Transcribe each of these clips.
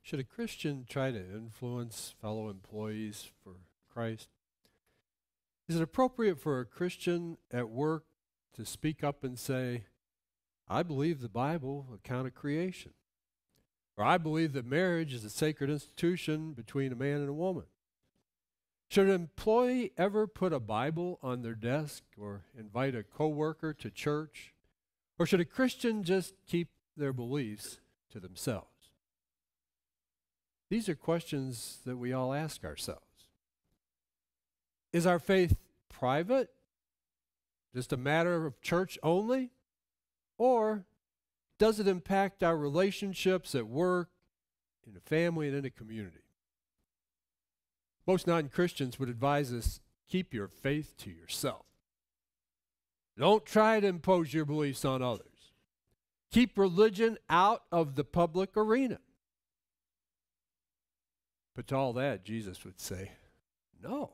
Should a Christian try to influence fellow employees for Christ? Is it appropriate for a Christian at work to speak up and say, I believe the Bible account of creation, or I believe that marriage is a sacred institution between a man and a woman? Should an employee ever put a Bible on their desk or invite a coworker to church? Or should a Christian just keep their beliefs to themselves? These are questions that we all ask ourselves. Is our faith private? Just a matter of church only? Or does it impact our relationships at work, in a family, and in a community? Most non-Christians would advise us, keep your faith to yourself. Don't try to impose your beliefs on others. Keep religion out of the public arena. But to all that, Jesus would say, no.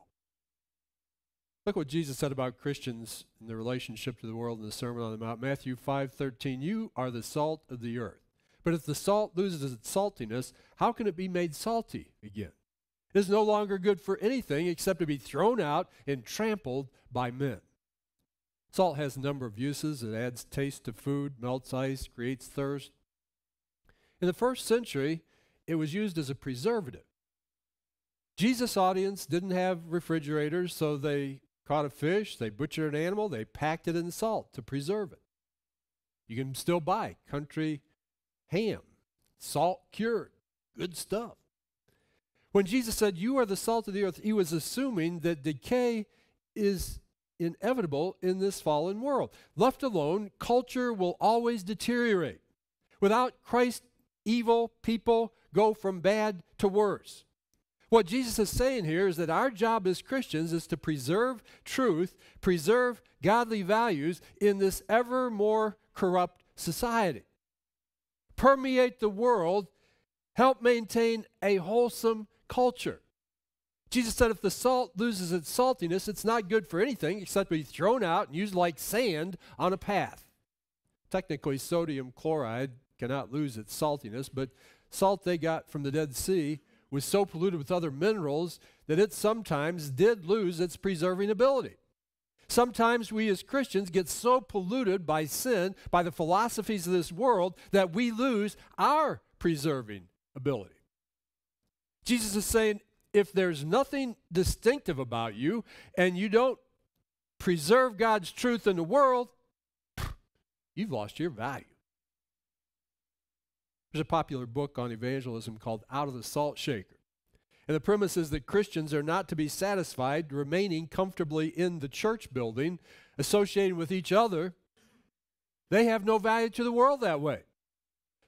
Look what Jesus said about Christians in their relationship to the world in the Sermon on the Mount. Matthew 5:13, you are the salt of the earth. But if the salt loses its saltiness, how can it be made salty again? It is no longer good for anything except to be thrown out and trampled by men. Salt has a number of uses. It adds taste to food, melts ice, creates thirst. In the first century, it was used as a preservative. Jesus' audience didn't have refrigerators, so they caught a fish, they butchered an animal, they packed it in salt to preserve it. You can still buy country ham, salt cured, good stuff. When Jesus said, you are the salt of the earth, he was assuming that decay is inevitable in this fallen world. Left alone, culture will always deteriorate. Without Christ, evil people go from bad to worse. What Jesus is saying here is that our job as Christians is to preserve truth, preserve godly values in this ever more corrupt society. Permeate the world, help maintain a wholesome culture. Jesus said if the salt loses its saltiness, it's not good for anything except to be thrown out and used like sand on a path. Technically, sodium chloride cannot lose its saltiness, but salt they got from the Dead Sea was so polluted with other minerals that it sometimes did lose its preserving ability. Sometimes we as Christians get so polluted by sin, by the philosophies of this world, that we lose our preserving ability. Jesus is saying, if there's nothing distinctive about you and you don't preserve God's truth in the world, you've lost your value. There's a popular book on evangelism called Out of the Salt Shaker. And the premise is that Christians are not to be satisfied remaining comfortably in the church building, associated with each other. They have no value to the world that way.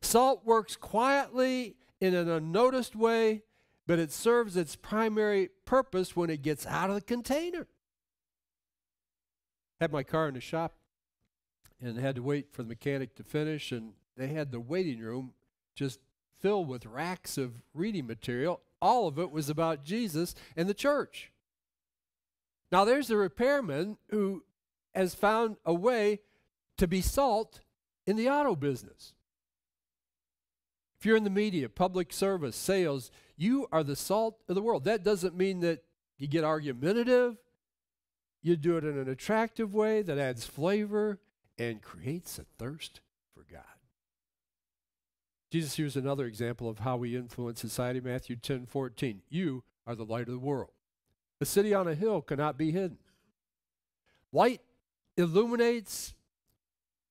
Salt works quietly in an unnoticed way, but it serves its primary purpose when it gets out of the container. I had my car in the shop and had to wait for the mechanic to finish, and they had the waiting room just filled with racks of reading material. All of it was about Jesus and the church. Now there's the repairman who has found a way to be salt in the auto business. If you're in the media, public service, sales, you are the salt of the world. That doesn't mean that you get argumentative. You do it in an attractive way that adds flavor and creates a thirst for God. Jesus here's another example of how we influence society. Matthew 10:14. You are the light of the world. A city on a hill cannot be hidden. Light illuminates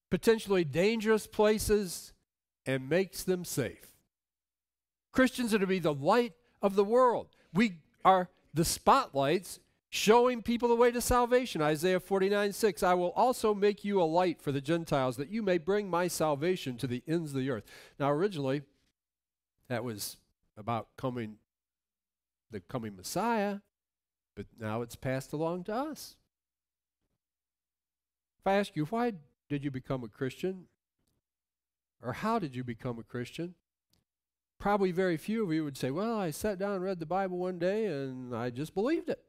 potentially dangerous places and makes them safe. Christians are to be the light of the world. We are the spotlights showing people the way to salvation. Isaiah 49:6, I will also make you a light for the Gentiles, that you may bring my salvation to the ends of the earth. Now, originally, that was about the coming Messiah, but now it's passed along to us. If I ask you, why did you become a Christian? Or how did you become a Christian? Probably very few of you would say, well, I sat down and read the Bible one day and I just believed it.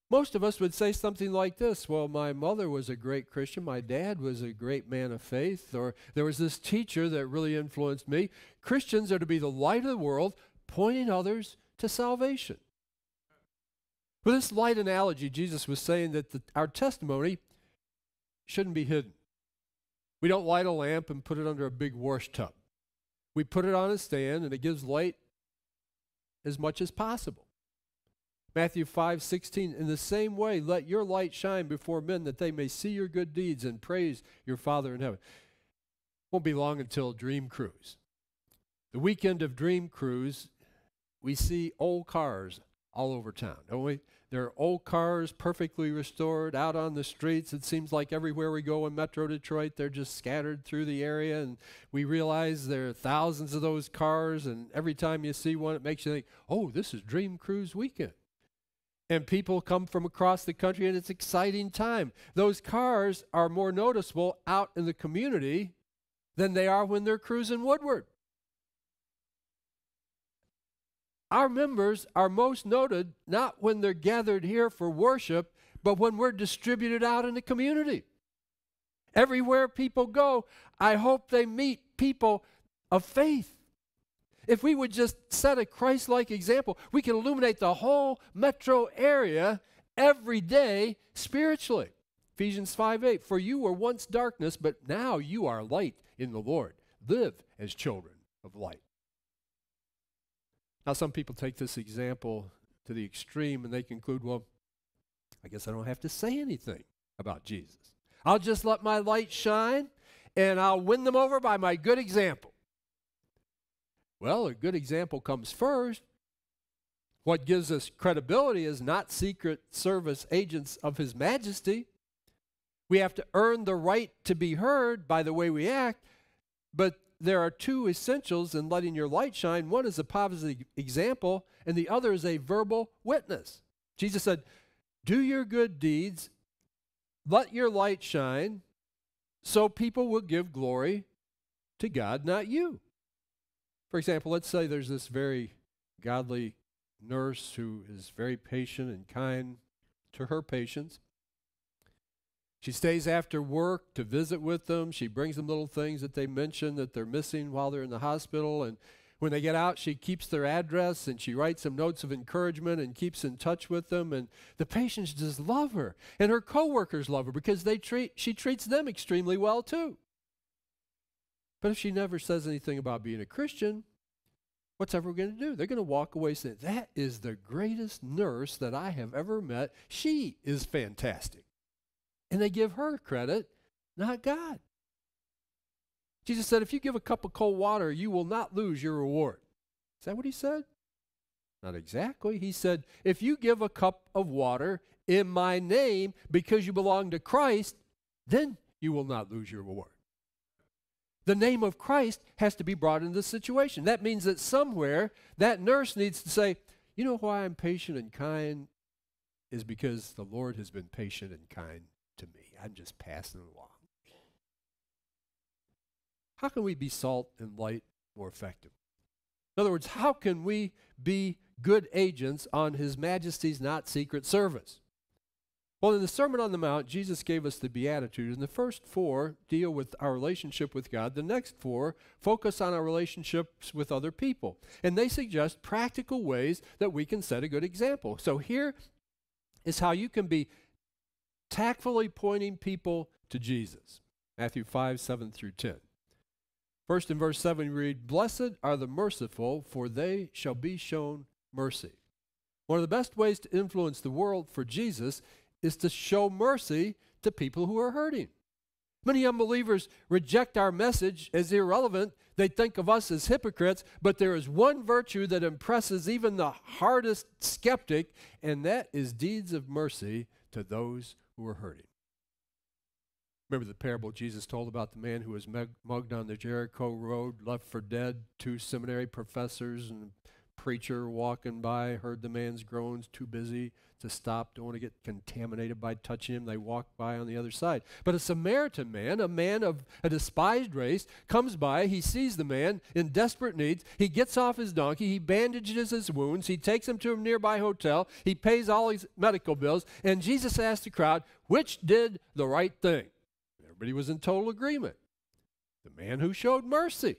Most of us would say something like this: well, my mother was a great Christian, my dad was a great man of faith, or there was this teacher that really influenced me. Christians are to be the light of the world, pointing others to salvation. With this light analogy, Jesus was saying that our testimony shouldn't be hidden. We don't light a lamp and put it under a big wash tub. We put it on a stand, and it gives light as much as possible. Matthew 5:16, in the same way, let your light shine before men that they may see your good deeds and praise your Father in heaven. Won't be long until Dream Cruise. The weekend of Dream Cruise, we see old cars all over town, don't we? There are old cars, perfectly restored, out on the streets. It seems like everywhere we go in Metro Detroit, they're just scattered through the area, and we realize there are thousands of those cars, and every time you see one, it makes you think, oh, this is Dream Cruise weekend. And people come from across the country, and it's an exciting time. Those cars are more noticeable out in the community than they are when they're cruising Woodward. Our members are most noted not when they're gathered here for worship, but when we're distributed out in the community. Everywhere people go, I hope they meet people of faith. If we would just set a Christ-like example, we can illuminate the whole metro area every day spiritually. Ephesians 5:8, for you were once darkness, but now you are light in the Lord. Live as children of light. Now, some people take this example to the extreme, and they conclude, well, I guess I don't have to say anything about Jesus. I'll just let my light shine, and I'll win them over by my good example. Well, a good example comes first. What gives us credibility is not Secret Service agents of His Majesty. We have to earn the right to be heard by the way we act, but there are two essentials in letting your light shine. One is a positive example, and the other is a verbal witness. Jesus said, do your good deeds, let your light shine, so people will give glory to God, not you. For example, let's say there's this very godly nurse who is very patient and kind to her patients. She stays after work to visit with them. She brings them little things that they mention that they're missing while they're in the hospital. And when they get out, she keeps their address, and she writes some notes of encouragement and keeps in touch with them. And the patients just love her. And her coworkers love her because she treats them extremely well too. But if she never says anything about being a Christian, what's everyone going to do? They're going to walk away saying, that is the greatest nurse that I have ever met. She is fantastic. And they give her credit, not God. Jesus said, if you give a cup of cold water, you will not lose your reward. Is that what He said? Not exactly. He said, if you give a cup of water in my name because you belong to Christ, then you will not lose your reward. The name of Christ has to be brought into the situation. That means that somewhere that nurse needs to say, you know why I'm patient and kind is because the Lord has been patient and kind to me. I'm just passing it along. How can we be salt and light more effective? In other words, how can we be good agents on His Majesty's not secret service? Well, in the Sermon on the Mount, Jesus gave us the Beatitudes, and the first four deal with our relationship with God. The next four focus on our relationships with other people, and they suggest practical ways that we can set a good example. So here is how you can be tactfully pointing people to Jesus. Matthew 5:7-10. First, in verse 7, we read, blessed are the merciful, for they shall be shown mercy. One of the best ways to influence the world for Jesus is to show mercy to people who are hurting. Many unbelievers reject our message as irrelevant. They think of us as hypocrites, but there is one virtue that impresses even the hardest skeptic, and that is deeds of mercy to those who are hurting. Remember the parable Jesus told about the man who was mugged on the Jericho road, left for dead, two seminary professors and preacher walking by, heard the man's groans, too busy to stop, don't want to get contaminated by touching him. They walk by on the other side. But a Samaritan man, a man of a despised race, comes by. He sees the man in desperate needs. He gets off his donkey. He bandages his wounds. He takes him to a nearby hotel. He pays all his medical bills. And Jesus asked the crowd, which did the right thing? Everybody was in total agreement. The man who showed mercy.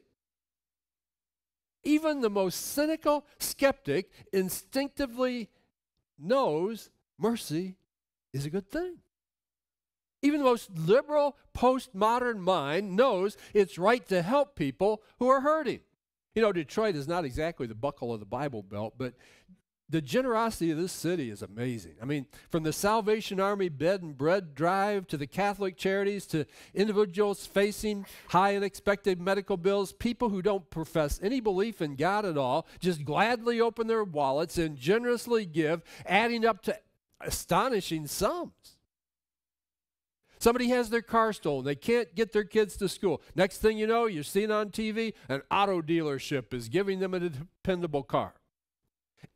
Even the most cynical skeptic instinctively knows mercy is a good thing. Even the most liberal postmodern mind knows it's right to help people who are hurting. You know, Detroit is not exactly the buckle of the Bible Belt, but the generosity of this city is amazing. I mean, from the Salvation Army bed and bread drive to the Catholic charities to individuals facing high unexpected medical bills, people who don't profess any belief in God at all just gladly open their wallets and generously give, adding up to astonishing sums. Somebody has their car stolen. They can't get their kids to school. Next thing you know, you're seeing on TV, an auto dealership is giving them a dependable car.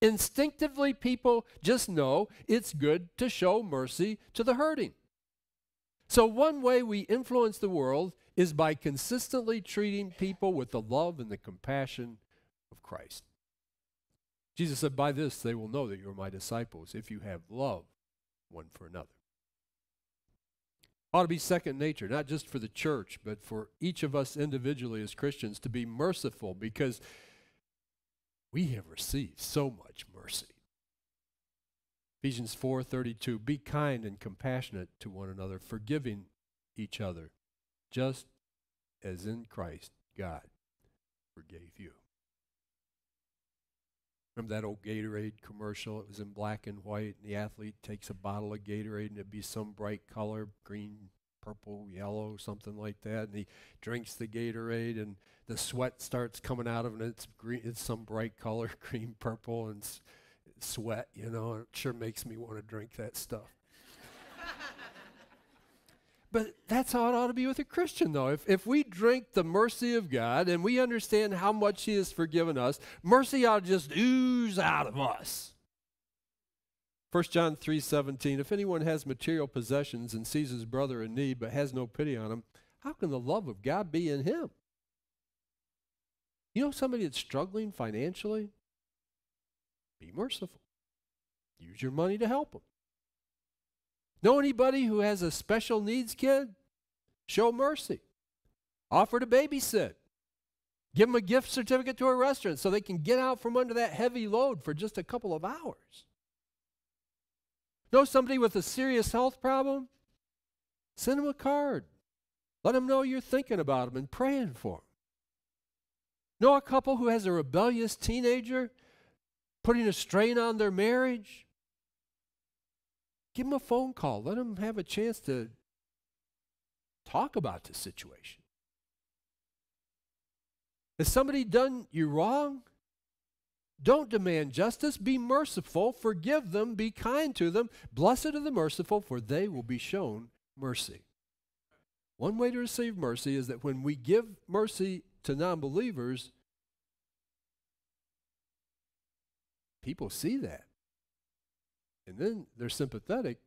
Instinctively, people just know it's good to show mercy to the hurting. So one way we influence the world is by consistently treating people with the love and the compassion of Christ. Jesus said, by this they will know that you're my disciples, if you have love one for another. Ought to be second nature, not just for the church, but for each of us individually as Christians to be merciful, because we have received so much mercy. Ephesians 4:32, be kind and compassionate to one another, forgiving each other, just as in Christ God forgave you. Remember that old Gatorade commercial? It was in black and white, and the athlete takes a bottle of Gatorade, and it'd be some bright color, green, purple, yellow, something like that, and he drinks the Gatorade, and the sweat starts coming out of it, and it's green, it's some bright color, green, purple, and sweat, you know. It sure makes me want to drink that stuff. But that's how it ought to be with a Christian, though. If we drink the mercy of God and we understand how much He has forgiven us, mercy ought to just ooze out of us. 1 John 3:17, if anyone has material possessions and sees his brother in need but has no pity on him, how can the love of God be in him? You know somebody that's struggling financially? Be merciful. Use your money to help them. Know anybody who has a special needs kid? Show mercy. Offer to babysit. Give them a gift certificate to a restaurant so they can get out from under that heavy load for just a couple of hours. Know somebody with a serious health problem? Send them a card. Let them know you're thinking about them and praying for them. Know a couple who has a rebellious teenager putting a strain on their marriage? Give them a phone call. Let them have a chance to talk about the situation. Has somebody done you wrong? Don't demand justice. Be merciful. Forgive them. Be kind to them. Blessed are the merciful, for they will be shown mercy. One way to receive mercy is that when we give mercy to non-believers, people see that. And then they're sympathetic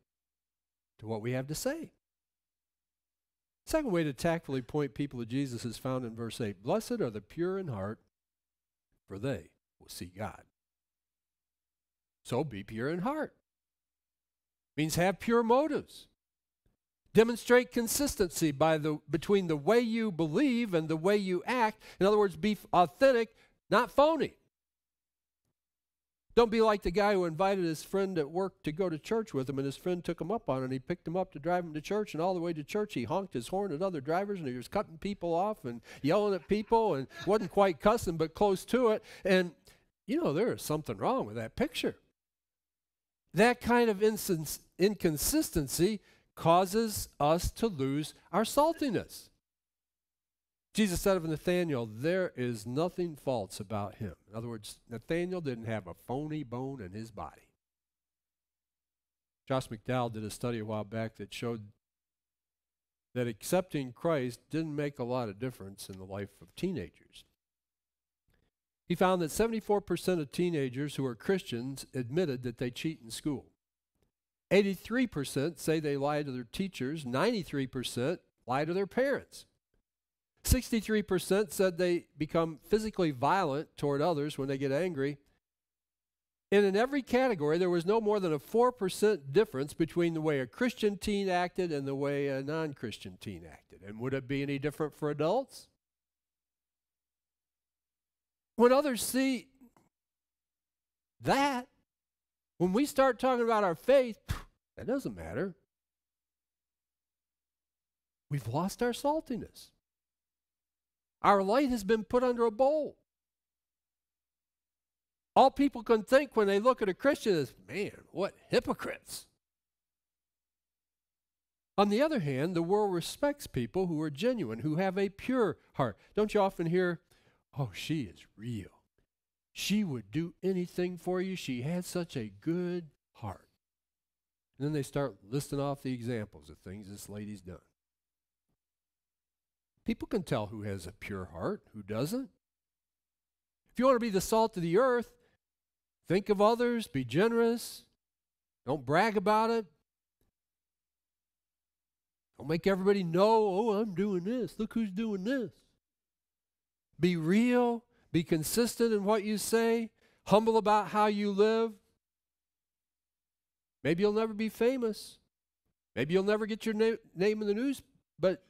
to what we have to say. Second way to tactfully point people to Jesus is found in verse 8. Blessed are the pure in heart, for they will see God. So be pure in heart. Means have pure motives. Demonstrate consistency between the way you believe and the way you act. In other words, be authentic, not phony. Don't be like the guy who invited his friend at work to go to church with him, and his friend took him up on it, and he picked him up to drive him to church, and all the way to church he honked his horn at other drivers, and he was cutting people off and yelling at people, and wasn't quite cussing, but close to it. And, you know, there is something wrong with that picture. That kind of inconsistency causes us to lose our saltiness. Jesus said of Nathanael, there is nothing false about him. In other words, Nathanael didn't have a phony bone in his body. Josh McDowell did a study a while back that showed that accepting Christ didn't make a lot of difference in the life of teenagers. He found that 74% of teenagers who are Christians admitted that they cheat in school. 83% say they lie to their teachers. 93% lie to their parents. 63% said they become physically violent toward others when they get angry. And in every category, there was no more than a 4% difference between the way a Christian teen acted and the way a non-Christian teen acted. And would it be any different for adults? When others see that, when we start talking about our faith, that doesn't matter. We've lost our saltiness. Our light has been put under a bowl. All people can think when they look at a Christian is, man, what hypocrites. On the other hand, the world respects people who are genuine, who have a pure heart. Don't you often hear, oh, she is real. She would do anything for you. She has such a good heart. And then they start listing off the examples of things this lady's done. People can tell who has a pure heart, who doesn't. If you want to be the salt of the earth, think of others, be generous, don't brag about it. Don't make everybody know, oh, I'm doing this. Look who's doing this. Be real, be consistent in what you say, humble about how you live. Maybe you'll never be famous. Maybe you'll never get your name in the news, but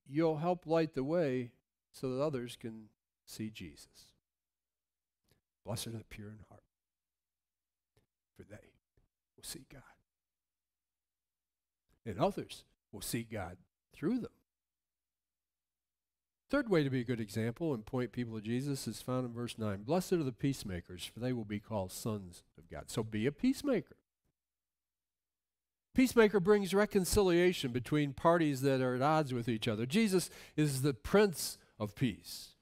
you'll help light the way so that others can see Jesus. Blessed are the pure in heart, for they will see God. And others will see God through them. Third way to be a good example and point people to Jesus is found in verse 9. Blessed are the peacemakers, for they will be called sons of God. So be a peacemaker. Peacemaker brings reconciliation between parties that are at odds with each other. Jesus is the Prince of Peace,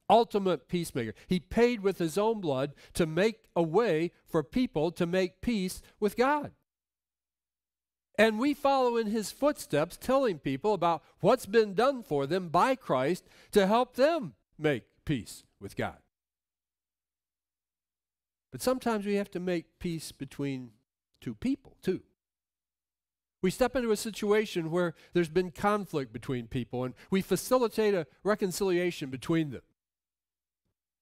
ultimate peacemaker. He paid with his own blood to make a way for people to make peace with God. And we follow in his footsteps, telling people about what's been done for them by Christ to help them make peace with God. But sometimes we have to make peace between two people, too. We step into a situation where there's been conflict between people, and we facilitate a reconciliation between them.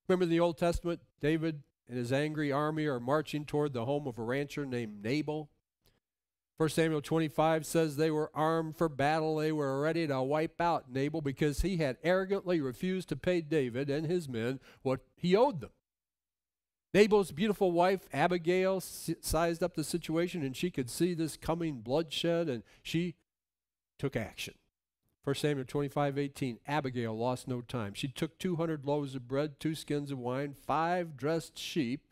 Remember in the Old Testament, David and his angry army are marching toward the home of a rancher named Nabal. 1 Samuel 25 says they were armed for battle. They were ready to wipe out Nabal because he had arrogantly refused to pay David and his men what he owed them. Nabal's beautiful wife, Abigail, sized up the situation, and she could see this coming bloodshed, and she took action. 1 Samuel 25:18, Abigail lost no time. She took 200 loaves of bread, 2 skins of wine, 5 dressed sheep,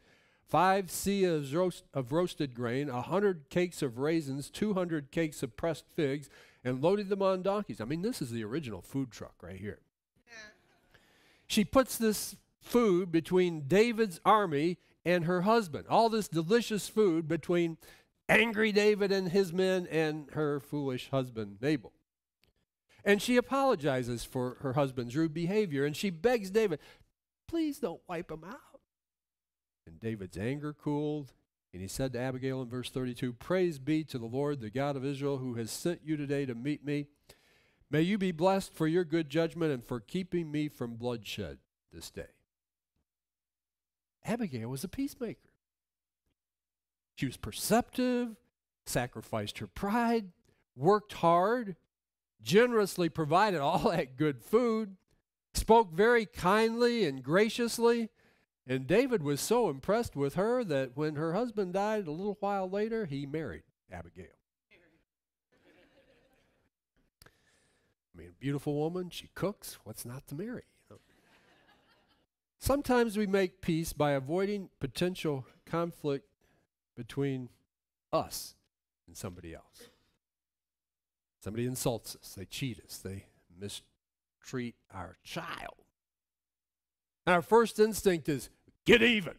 5 seahs of roasted grain, 100 cakes of raisins, 200 cakes of pressed figs, and loaded them on donkeys. I mean, this is the original food truck right here. Yeah. She puts this food between David's army and her husband. All this delicious food between angry David and his men and her foolish husband, Nabal. And she apologizes for her husband's rude behavior, and she begs David, please don't wipe him out. And David's anger cooled, and he said to Abigail in verse 32, praise be to the Lord, the God of Israel, who has sent you today to meet me. May you be blessed for your good judgment and for keeping me from bloodshed this day. Abigail was a peacemaker. She was perceptive, sacrificed her pride, worked hard, generously provided all that good food, spoke very kindly and graciously, and David was so impressed with her that when her husband died a little while later, he married Abigail. I mean, a beautiful woman, she cooks, what's not to marry? Sometimes we make peace by avoiding potential conflict between us and somebody else. Somebody insults us, they cheat us, they mistreat our child. And our first instinct is, get even.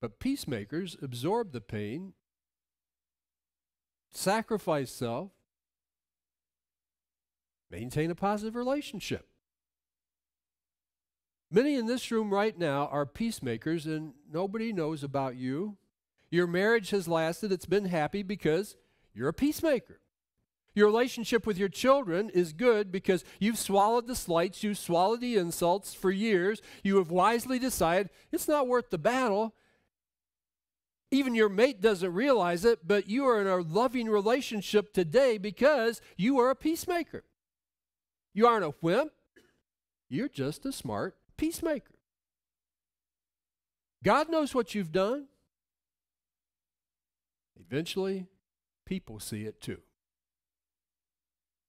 But peacemakers absorb the pain, sacrifice self, maintain a positive relationship. Many in this room right now are peacemakers, and nobody knows about you. Your marriage has lasted. It's been happy because you're a peacemaker. Your relationship with your children is good because you've swallowed the slights, you've swallowed the insults for years. You have wisely decided it's not worth the battle. Even your mate doesn't realize it, but you are in a loving relationship today because you are a peacemaker. You aren't a wimp. You're just a smart peacemaker. God knows what you've done. Eventually, people see it too.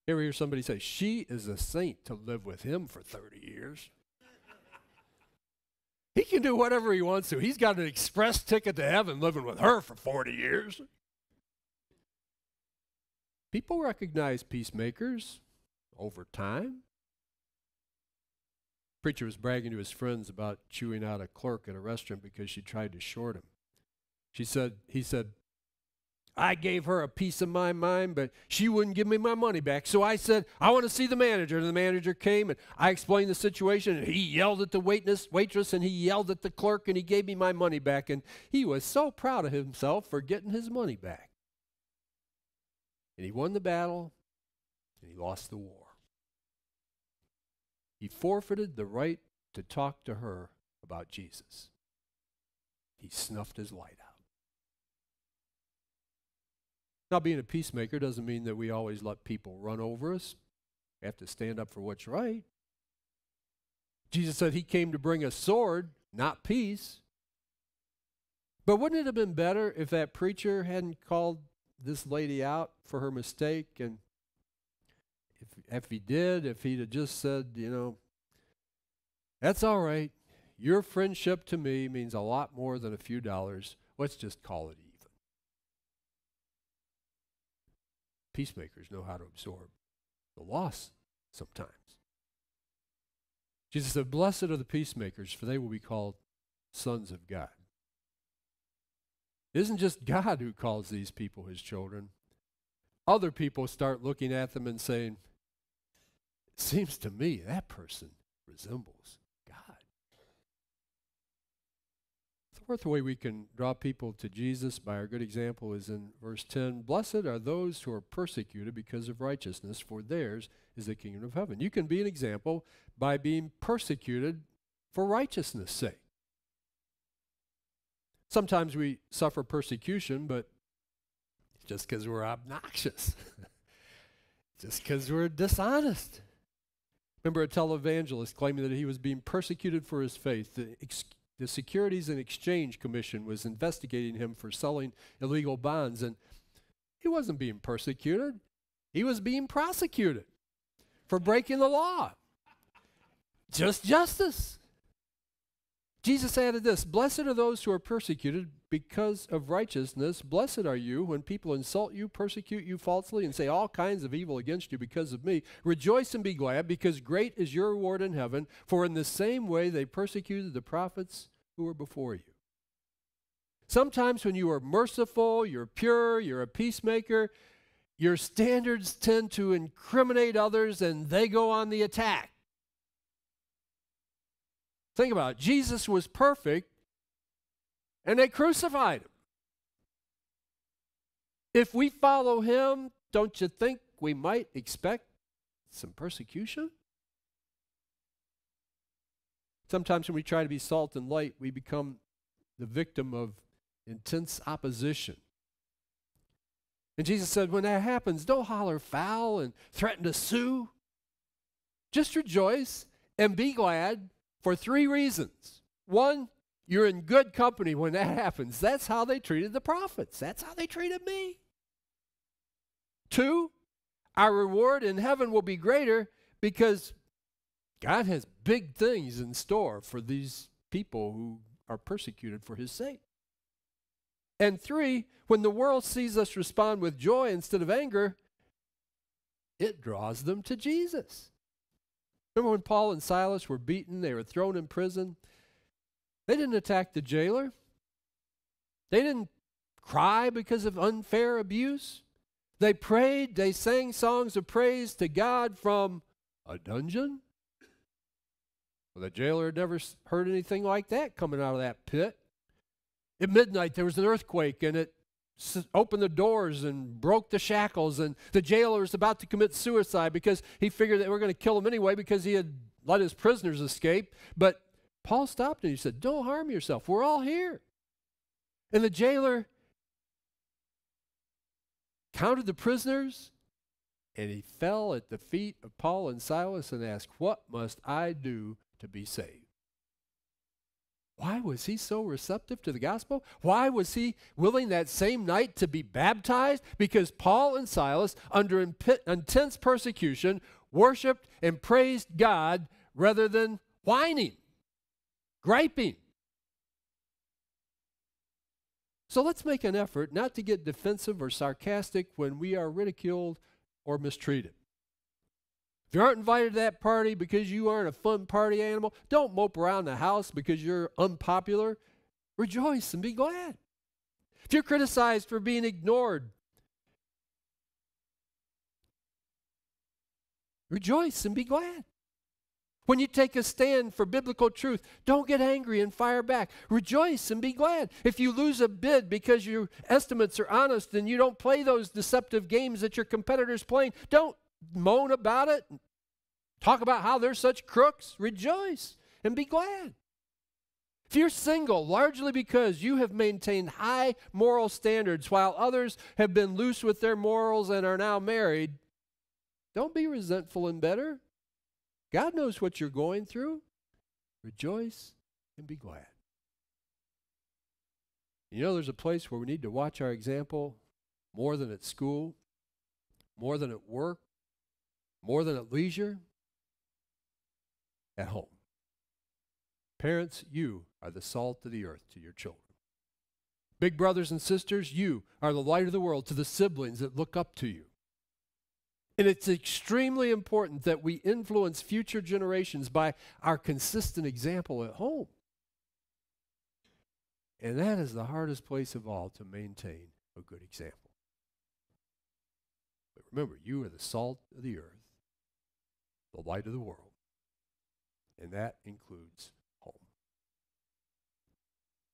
You ever hear somebody say, she is a saint to live with him for 30 years? He can do whatever he wants to. He's got an express ticket to heaven living with her for 40 years. People recognize peacemakers over time. Preacher was bragging to his friends about chewing out a clerk at a restaurant because she tried to short him. He said, I gave her a piece of my mind, but she wouldn't give me my money back. So I said, I want to see the manager. And the manager came, and I explained the situation, and he yelled at the waitress, and he yelled at the clerk, and he gave me my money back. And he was so proud of himself for getting his money back. And he won the battle, and he lost the war. He forfeited the right to talk to her about Jesus. He snuffed his light out. Now, being a peacemaker doesn't mean that we always let people run over us. We have to stand up for what's right. Jesus said he came to bring a sword, not peace. But wouldn't it have been better if that preacher hadn't called this lady out for her mistake? And if he did, if he'd have just said, that's all right. Your friendship to me means a lot more than a few dollars. Let's just call it even. Peacemakers know how to absorb the loss sometimes. Jesus said, blessed are the peacemakers, for they will be called sons of God. It isn't just God who calls these people his children. Other people start looking at them and saying, it seems to me that person resembles God. The fourth way we can draw people to Jesus by our good example is in verse 10. Blessed are those who are persecuted because of righteousness, for theirs is the kingdom of heaven. You can be an example by being persecuted for righteousness' sake. Sometimes we suffer persecution, but just because we're obnoxious, just because we're dishonest. Remember a televangelist claiming that he was being persecuted for his faith. The Securities and Exchange Commission was investigating him for selling illegal bonds, and he wasn't being persecuted. He was being prosecuted for breaking the law. Just justice. Jesus added this, blessed are those who are persecuted because of righteousness. Blessed are you when people insult you, persecute you falsely, and say all kinds of evil against you because of me. Rejoice and be glad, because great is your reward in heaven, for in the same way they persecuted the prophets who were before you. Sometimes when you are merciful, you're pure, you're a peacemaker, your standards tend to incriminate others and they go on the attack. Think about it. Jesus was perfect and they crucified him. If we follow him, don't you think we might expect some persecution? Sometimes when we try to be salt and light, we become the victim of intense opposition. And Jesus said, when that happens, don't holler foul and threaten to sue. Just rejoice and be glad for 3 reasons. 1, you're in good company when that happens. That's how they treated the prophets. That's how they treated me. 2, our reward in heaven will be greater because God has big things in store for these people who are persecuted for his sake. And 3, when the world sees us respond with joy instead of anger, it draws them to Jesus. Remember when Paul and Silas were beaten, they were thrown in prison? They didn't attack the jailer. They didn't cry because of unfair abuse. They prayed, they sang songs of praise to God from a dungeon. Well, the jailer had never heard anything like that coming out of that pit. At midnight, there was an earthquake, and it opened the doors and broke the shackles, and the jailer was about to commit suicide because he figured they were going to kill him anyway because he had let his prisoners escape. But Paul stopped and he said, "Don't harm yourself. We're all here." And the jailer counted the prisoners, and he fell at the feet of Paul and Silas and asked, "What must I do to be saved?" Why was he so receptive to the gospel? Why was he willing that same night to be baptized? Because Paul and Silas, under intense persecution, worshiped and praised God rather than whining, griping. So let's make an effort not to get defensive or sarcastic when we are ridiculed or mistreated. If you aren't invited to that party because you aren't a fun party animal, don't mope around the house because you're unpopular. Rejoice and be glad. If you're criticized for being ignored, rejoice and be glad. When you take a stand for biblical truth, don't get angry and fire back. Rejoice and be glad. If you lose a bid because your estimates are honest and you don't play those deceptive games that your competitors playing, don't moan about it. Talk about how they're such crooks. Rejoice and be glad. If you're single, largely because you have maintained high moral standards while others have been loose with their morals and are now married, don't be resentful and bitter. God knows what you're going through. Rejoice and be glad. You know, there's a place where we need to watch our example more than at school, more than at work, more than at leisure, at home. Parents, you are the salt of the earth to your children. Big brothers and sisters, you are the light of the world to the siblings that look up to you. And it's extremely important that we influence future generations by our consistent example at home. And that is the hardest place of all to maintain a good example. But remember, you are the salt of the earth, the light of the world, and that includes home.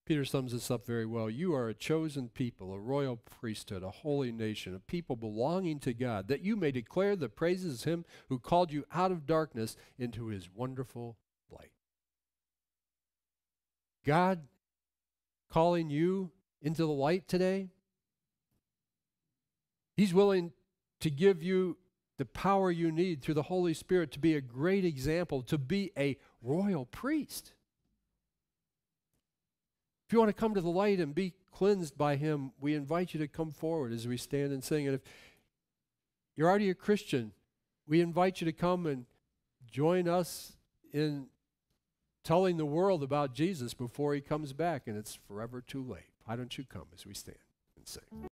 Peter sums this up very well. You are a chosen people, a royal priesthood, a holy nation, a people belonging to God, that you may declare the praises of him who called you out of darkness into his wonderful light. God calling you into the light today, he's willing to give you the power you need through the Holy Spirit to be a great example, to be a royal priest. If you want to come to the light and be cleansed by him, we invite you to come forward as we stand and sing. And if you're already a Christian, we invite you to come and join us in telling the world about Jesus before he comes back, and it's forever too late. Why don't you come as we stand and sing?